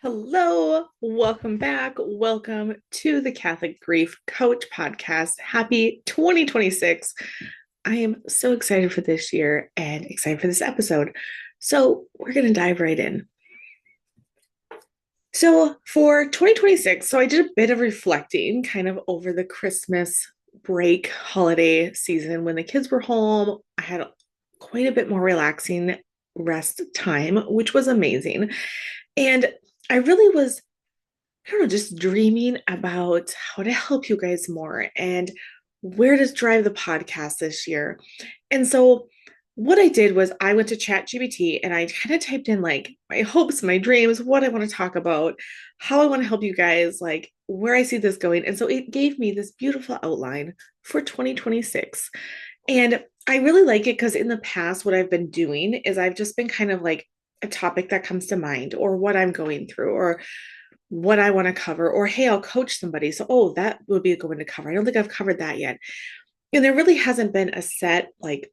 Hello, welcome back. Welcome to the Catholic Grief Coach podcast. Happy 2026. I am so excited for this year and excited for this episode. So, we're going to dive right in. So, for 2026, I did a bit of reflecting kind of over the Christmas break holiday season when the kids were home. I had quite a bit more relaxing rest time, which was amazing. And I really was I don't know, just dreaming about how to help you guys more and where to drive the podcast this year. And so what I did was I went to ChatGPT and I kind of typed in like my hopes, my dreams, what I want to talk about, how I want to help you guys, like where I see this going. And so it gave me this beautiful outline for 2026. And I really like it because in the past, what I've been doing is I've just been kind of like a topic that comes to mind or what I'm going through or what I want to cover, or hey, I'll coach somebody. So, oh, that would be a good one to cover. I don't think I've covered that yet. And there really hasn't been a set like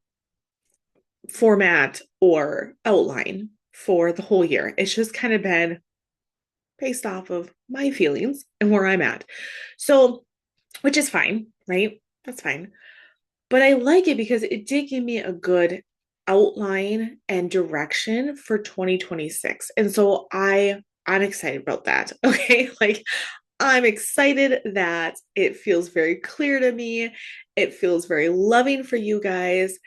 format or outline for the whole year. It's just kind of been based off of my feelings and where I'm at. So, which is fine, right? That's fine. But I like it because it did give me a good outline and direction for 2026. And so I'm excited about that. Okay? Like I'm excited that it feels very clear to me. It feels very loving for you guys.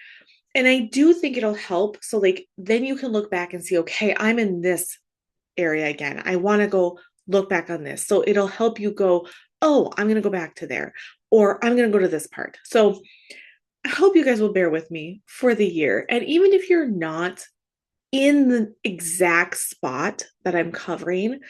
And I do think it'll help. So, like, then you can look back and see, okay, I'm in this area again. I want to go look back on this. So, it'll help you go, oh, I'm going to go back to there, or I'm going to go to this part. So, I hope you guys will bear with me for the year. And even if you're not in the exact spot that I'm covering,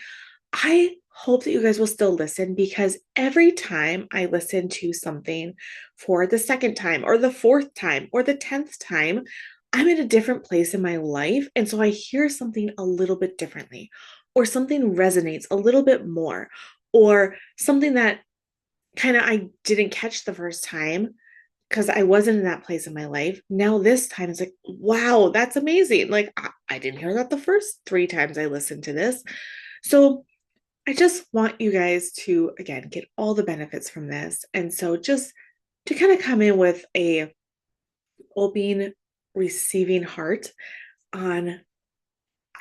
I hope that you guys will still listen because every time I listen to something for the second time or the fourth time or the 10th time, I'm in a different place in my life. And so I hear something a little bit differently, or something resonates a little bit more, or something that kind of I didn't catch the first time because I wasn't in that place in my life. Now, this time it's like, wow, that's amazing. Like, I didn't hear that the first three times I listened to this. So, I just want you guys to, again, get all the benefits from this. And so just to kind of come in with a open, receiving heart on,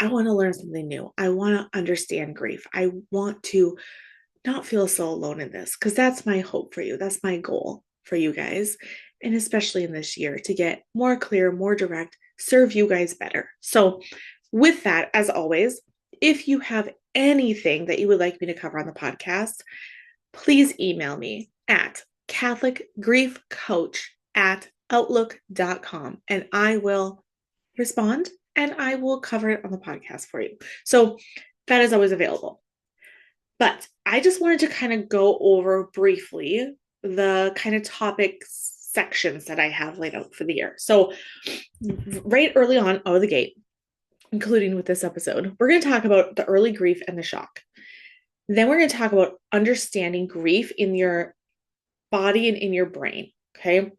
I want to learn something new. I want to understand grief. I want to not feel so alone in this because that's my hope for you. That's my goal for you guys. And especially in this year to get more clear, more direct, serve you guys better. So, with that, as always, if you have anything that you would like me to cover on the podcast, please email me at catholicgriefcoach@outlook.com and I will respond and I will cover it on the podcast for you. So that is always available. But I just wanted to kind of go over briefly the kind of topic sections that I have laid out for the year. So, right early on out of the gate, including with this episode, we're going to talk about the early grief and the shock. Then we're going to talk about understanding grief in your body and in your brain. Okay.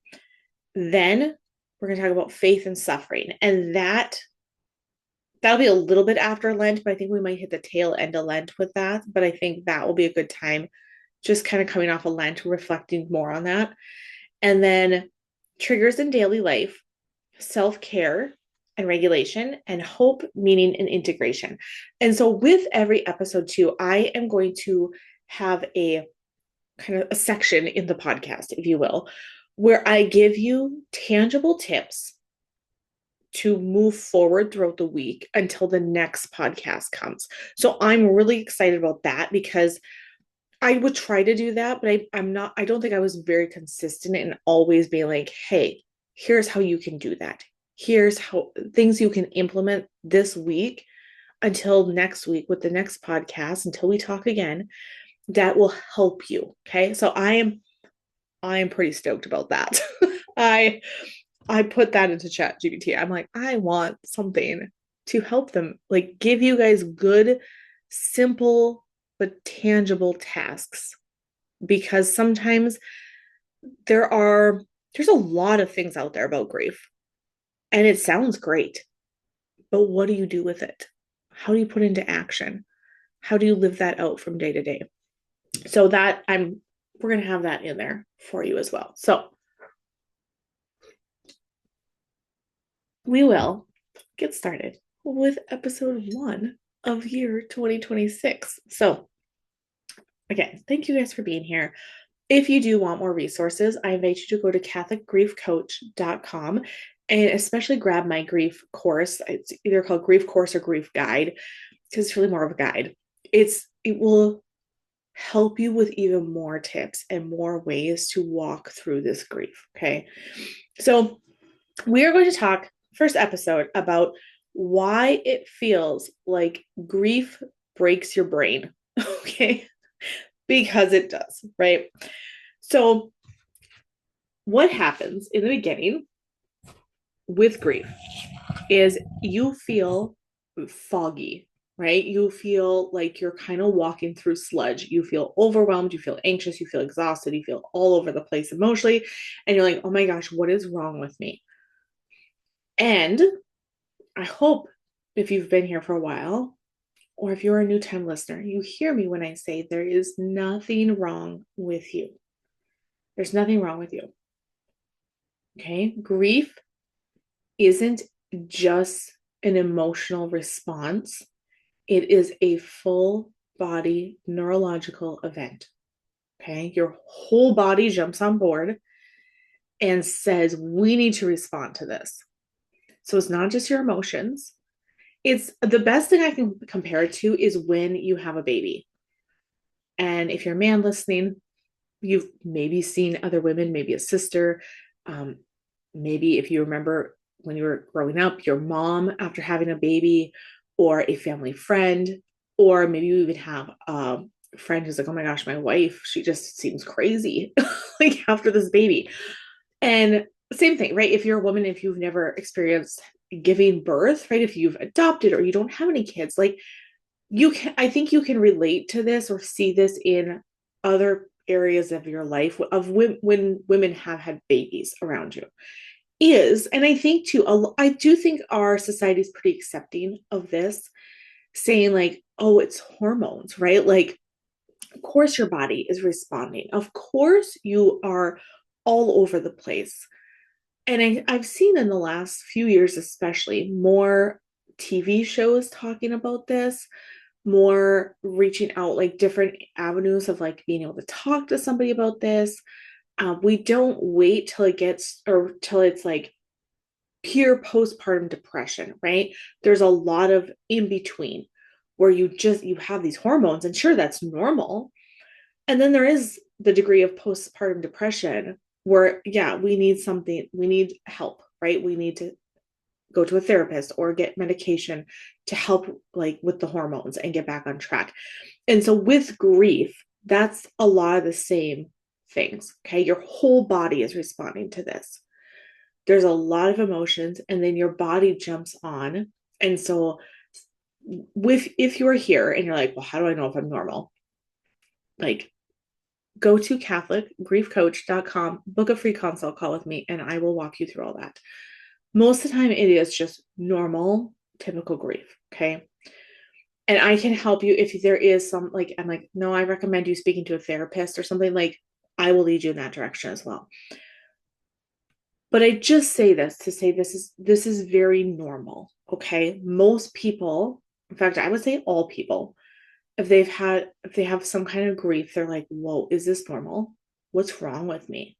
Then we're going to talk about faith and suffering. And that'll be a little bit after Lent, but I think we might hit the tail end of Lent with that. But I think that will be a good time, just kind of coming off of Lent, reflecting more on that. And then triggers in daily life, self care and regulation, and hope, meaning, and integration. And so, with every episode, too, I am going to have a kind of a section in the podcast, if you will, where I give you tangible tips to move forward throughout the week until the next podcast comes. So I'm really excited about that because I would try to do that, but I don't think I was very consistent in always being like, hey, here's how you can do that. Here's how things you can implement this week until next week with the next podcast, until we talk again, that will help you. Okay. So I am pretty stoked about that. I I put that into ChatGPT. I'm like, I want something to help them, like give you guys good, simple, but tangible tasks. Because sometimes there's a lot of things out there about grief. And it sounds great. But what do you do with it? How do you put it into action? How do you live that out from day to day? So that we're going to have that in there for you as well. So we will get started with episode 1 of year 2026. So again, thank you guys for being here. If you do want more resources, I invite you to go to catholicgriefcoach.com and especially grab my grief course. It's either called grief course or grief guide because it's really more of a guide. It will help you with even more tips and more ways to walk through this grief. Okay. So we are going to talk first episode about why it feels like grief breaks your brain. Okay. Because it does, right? So what happens in the beginning with grief is you feel foggy, right? You feel like you're kind of walking through sludge. You feel overwhelmed, you feel anxious, you feel exhausted, you feel all over the place emotionally. And you're like, oh my gosh, what is wrong with me? And I hope if you've been here for a while, or if you're a new time listener, you hear me when I say there is nothing wrong with you. There's nothing wrong with you. Okay. Grief isn't just an emotional response, it is a full body neurological event. Okay. Your whole body jumps on board and says, we need to respond to this. So it's not just your emotions. It's the best thing I can compare it to is when you have a baby. And if you're a man listening, you've maybe seen other women, maybe a sister, maybe if you remember when you were growing up, your mom after having a baby, or a family friend, or maybe you even have a friend who's like, oh my gosh, my wife, she just seems crazy like after this baby. And same thing, right? If you're a woman, if you've never experienced giving birth, right? If you've adopted or you don't have any kids, like I think you can relate to this or see this in other areas of your life of when women have had babies around you and I think too, I do think our society is pretty accepting of this, saying like, oh, it's hormones, right? Like, of course your body is responding, of course you are all over the place. And I've seen in the last few years especially more TV shows talking about this, more reaching out, like different avenues of like being able to talk to somebody about this. We don't wait till it gets or till it's like pure postpartum depression, right? There's a lot of in between where you have these hormones, and sure, that's normal. And then there is the degree of postpartum depression where, yeah, we need help, right? We need to go to a therapist or get medication to help like with the hormones and get back on track. And so with grief, that's a lot of the same things. Okay. Your whole body is responding to this. There's a lot of emotions, and then your body jumps on. And so if you're here and you're like, well, how do I know if I'm normal? Like, go to catholicgriefcoach.com, book a free consult call with me, and I will walk you through all that. Most of the time it is just normal, typical grief. Okay. And I can help you if there is some like, I'm like, no, I recommend you speaking to a therapist or something. Like, I will lead you in that direction as well. But I just say this to say this is very normal. Okay. Most people, in fact, I would say all people, if they have some kind of grief, they're like, whoa, is this normal? What's wrong with me?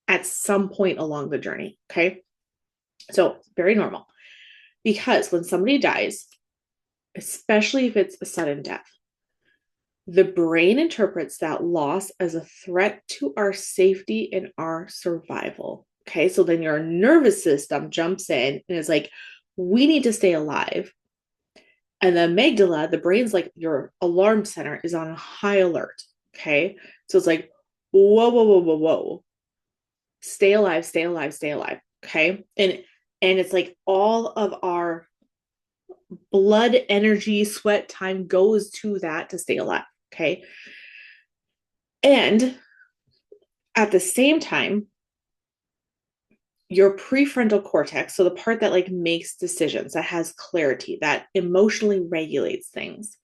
At some point along the journey. Okay. So very normal. Because when somebody dies, especially if it's a sudden death, the brain interprets that loss as a threat to our safety and our survival. Okay. So then your nervous system jumps in and is like, we need to stay alive. And the amygdala, the brain's like your alarm center, is on high alert. Okay. So it's like, whoa, whoa, whoa, whoa, whoa. Stay alive, stay alive, stay alive. Okay. And it's like all of our blood, energy, sweat, time goes to that to stay alive. Okay. And at the same time, your prefrontal cortex, so the part that like makes decisions, that has clarity, that emotionally regulates things,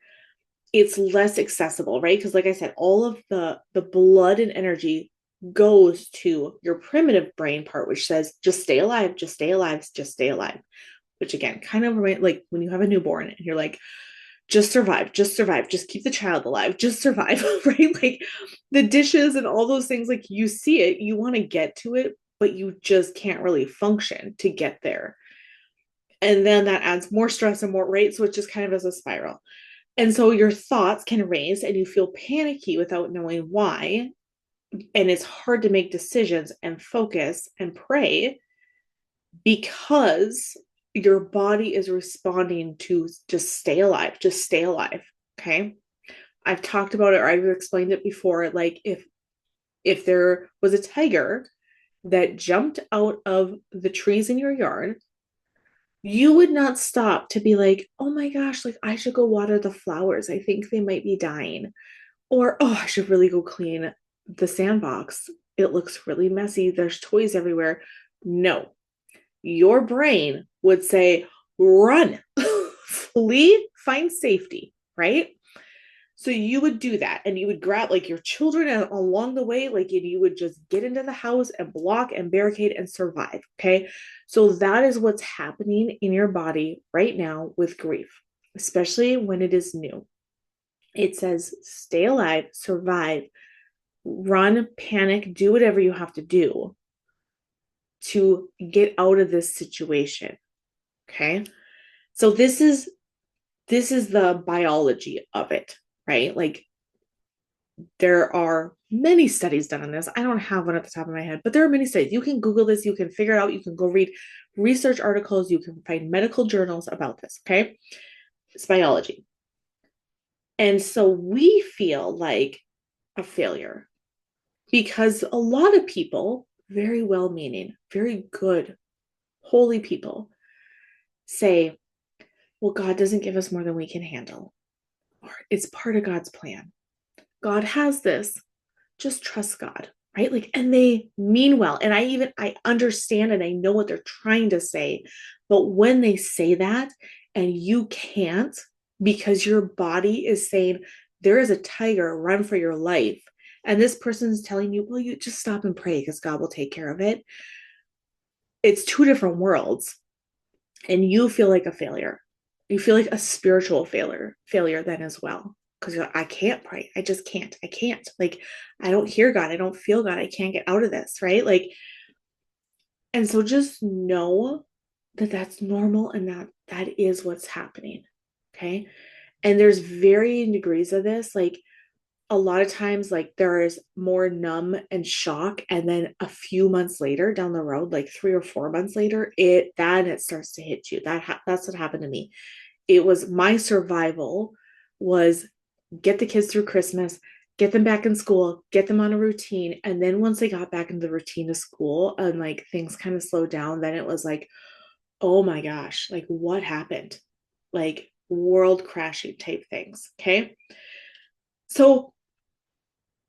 it's less accessible, right? Because like I said, all of the blood and energy goes to your primitive brain part, which says just stay alive, just stay alive, just stay alive. Which again, kind of like when you have a newborn and you're like, just survive, just keep the child alive, just survive, right? Like the dishes and all those things, like you see it, you want to get to it, but you just can't really function to get there. And then that adds more stress and more, right? So it just kind of is a spiral. And so your thoughts can race and you feel panicky without knowing why. And it's hard to make decisions and focus and pray because your body is responding to just stay alive, just stay alive. Okay. I've talked about it or I've explained it before. Like if there was a tiger that jumped out of the trees in your yard, you would not stop to be like, oh my gosh, like I should go water the flowers. I think they might be dying. Or, oh, I should really go clean the sandbox. It looks really messy. There's toys everywhere. No, your brain would say, run, flee, find safety, right? So you would do that and you would grab like your children along the way, like you would just get into the house and block and barricade and survive. Okay. So that is what's happening in your body right now with grief, especially when it is new. It says stay alive, survive, run, panic, do whatever you have to do to get out of this situation. Okay. So this is the biology of it, right? Like there are many studies done on this. I don't have one at the top of my head, but there are many studies. You can Google this, you can figure it out, you can go read research articles, you can find medical journals about this. Okay. It's biology. And so we feel like a failure because a lot of people, very well meaning, very good, holy people, say, well, God doesn't give us more than we can handle, or it's part of God's plan. God has this. Just trust God, right? Like, and they mean well. And I understand and I know what they're trying to say. But when they say that and you can't because your body is saying, there is a tiger, run for your life. And this person's telling you, well, you just stop and pray because God will take care of it. It's two different worlds. And you feel like a failure. You feel like a spiritual failure then as well. Because I can't pray. I just can't. I can't. Like, I don't hear God. I don't feel God. I can't get out of this, right? Like, and so just know that that's normal and that is what's happening. Okay. And there's varying degrees of this. Like, a lot of times like there is more numb and shock and then a few months later down the road like 3 or 4 months later it starts to hit you that's what happened to me. It was my survival was get the kids through Christmas, get them back in school, get them on a routine, and then once they got back into the routine of school and like things kind of slowed down, then it was like, oh my gosh, like what happened, like world crashing type things. Okay, so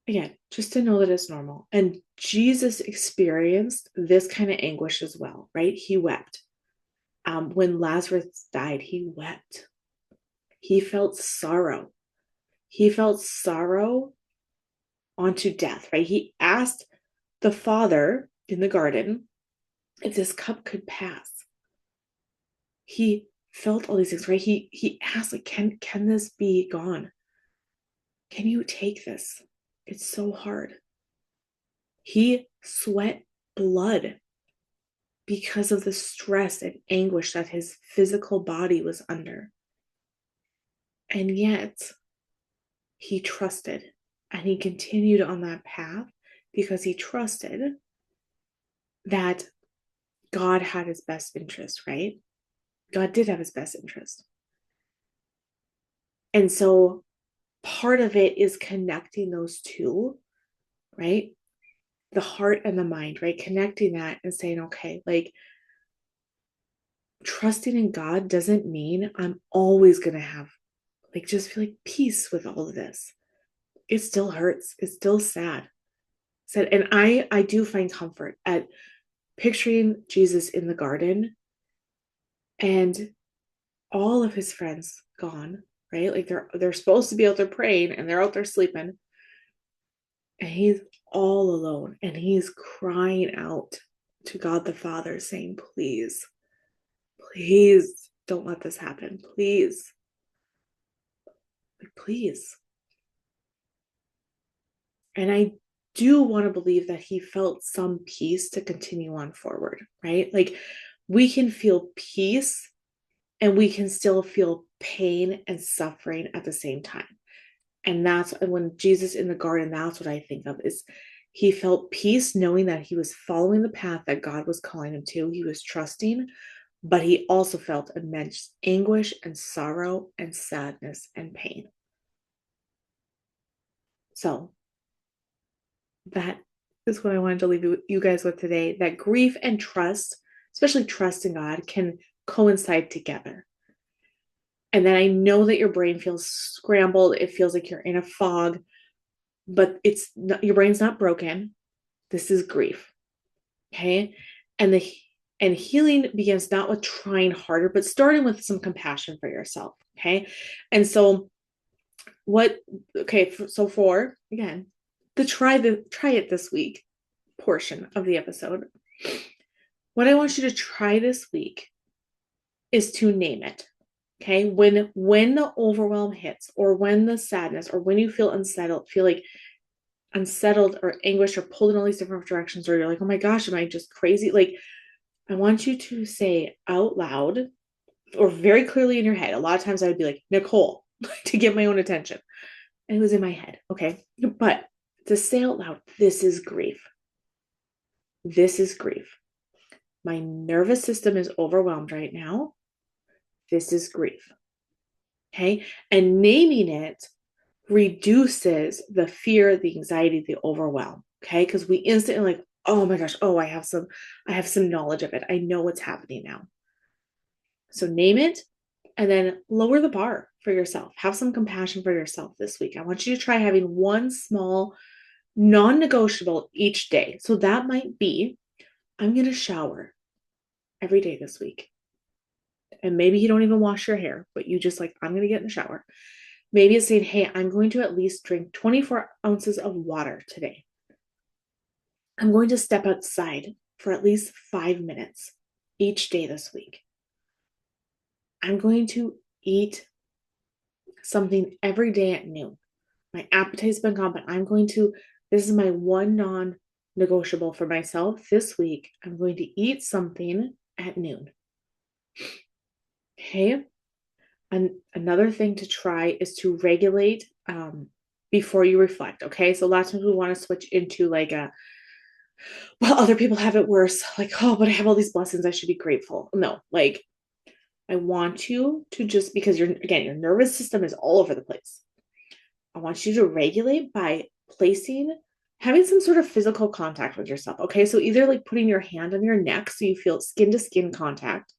again, just to know that it's normal. And Jesus experienced this kind of anguish as well, right? He wept. When Lazarus died, he wept. He felt sorrow. He felt sorrow onto death, right? He asked the Father in the garden if this cup could pass. He felt all these things, right? He asked, like, can this be gone? Can you take this? It's so hard. He sweat blood because of the stress and anguish that his physical body was under. And yet, he trusted and he continued on that path because he trusted that God had his best interest, right? God did have his best interest. And so part of it is connecting those two, right? The heart and the mind, right? Connecting that and saying, okay, like trusting in God doesn't mean I'm always going to have like just feel like peace with all of this. It still hurts. It's still sad. And I do find comfort at picturing Jesus in the garden and all of his friends gone, right? Like they're supposed to be out there praying and they're out there sleeping. And he's all alone and he's crying out to God the Father, saying, please, please don't let this happen. Please, like, please. And I do want to believe that he felt some peace to continue on forward, right? Like we can feel peace and we can still feel pain and suffering at the same time. And that's when Jesus in the garden, that's what I think of is he felt peace knowing that he was following the path that God was calling him to. He was trusting, but he also felt immense anguish and sorrow and sadness and pain. So that is what I wanted to leave you guys with today, that grief and trust, especially trust in God, can coincide together. And then I know that your brain feels scrambled. It feels like you're in a fog, but it's not, your brain's not broken. This is grief. Okay. And healing begins not with trying harder, but starting with some compassion for yourself. Okay. And so so for again, try it this week portion of the episode. What I want you to try this week is to name it. Okay. When the overwhelm hits, or when the sadness, or when you feel unsettled or anguished or pulled in all these different directions, or you're like, oh my gosh, am I just crazy? Like, I want you to say out loud or very clearly in your head. A lot of times I would be like, Nicole, to get my own attention. And it was in my head. Okay. But to say out loud, this is grief. This is grief. My nervous system is overwhelmed right now. This is grief. Okay. And naming it reduces the fear, the anxiety, the overwhelm. Okay. Because we instantly like, oh my gosh, oh, I have some knowledge of it. I know what's happening now. So name it and then lower the bar for yourself. Have some compassion for yourself this week. I want you to try having one small non-negotiable each day. So that might be, I'm going to shower every day this week. And maybe you don't even wash your hair, but you just like, I'm going to get in the shower. Maybe it's saying, hey, I'm going to at least drink 24 ounces of water today. I'm going to step outside for at least 5 minutes each day this week. I'm going to eat something every day at noon. My appetite's been gone, but this is my one non-negotiable for myself this week. I'm going to eat something at noon. Okay. And another thing to try is to regulate before you reflect. Okay. So a lot of times we want to switch into like well, other people have it worse. Like, oh, but I have all these blessings. I should be grateful. No, like I want you to just, because your nervous system is all over the place. I want you to regulate by having some sort of physical contact with yourself. Okay. So either like putting your hand on your neck so you feel skin to skin contact,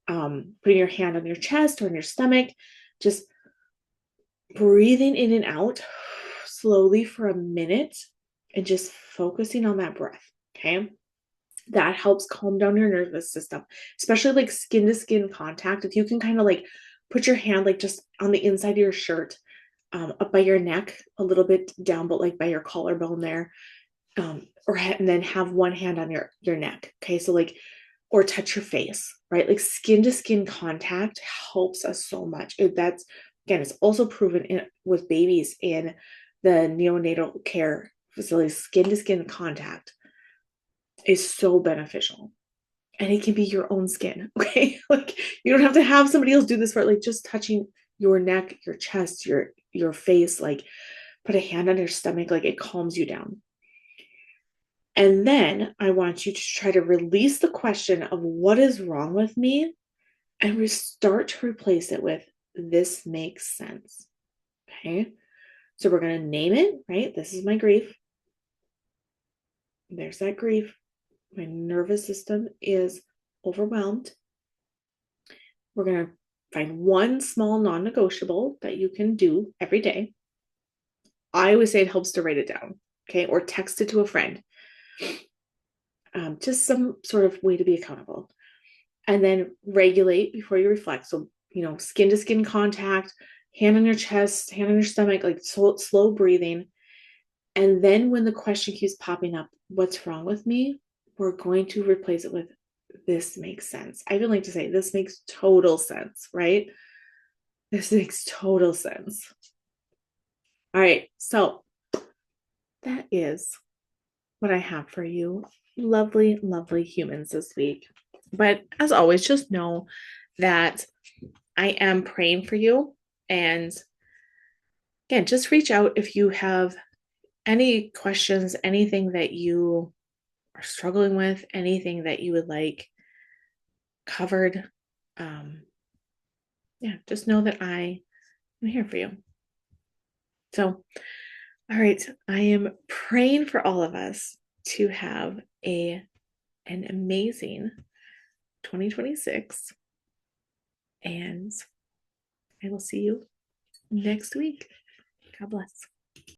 putting your hand on your chest or on your stomach, just breathing in and out slowly for a minute and just focusing on that breath. Okay. That helps calm down your nervous system, especially like skin to skin contact. If you can kind of like put your hand like just on the inside of your shirt, up by your neck, a little bit down, but like by your collarbone there, and then have one hand on your neck. Okay, so like, or touch your face, right? Like skin to skin contact helps us so much. That's again, it's also proven with babies in the neonatal care facilities. Skin to skin contact is so beneficial. And it can be your own skin, okay? Like you don't have to have somebody else do this for it. Like just touching your neck, your chest, your face, like put a hand on your stomach, like it calms you down. And then I want you to try to release the question of what is wrong with me and start to replace it with this makes sense. Okay. So we're going to name it, right? This is my grief. There's that grief. My nervous system is overwhelmed. We're going to find one small non-negotiable that you can do every day. I always say it helps to write it down, okay, or text it to a friend. Just some sort of way to be accountable. And then regulate before you reflect. So, skin to skin contact, hand on your chest, hand on your stomach, like slow breathing. And then when the question keeps popping up, what's wrong with me? We're going to replace it with this makes sense. I even like to say this makes total sense, right? This makes total sense. All right. So that is what I have for you, lovely, lovely humans this week. But as always, just know that I am praying for you. And again, just reach out if you have any questions, anything that you are struggling with, anything that you would like covered. Um, yeah, just know that I am here for you. So, all right, I am praying for all of us to have an amazing 2026, and I will see you next week. God bless.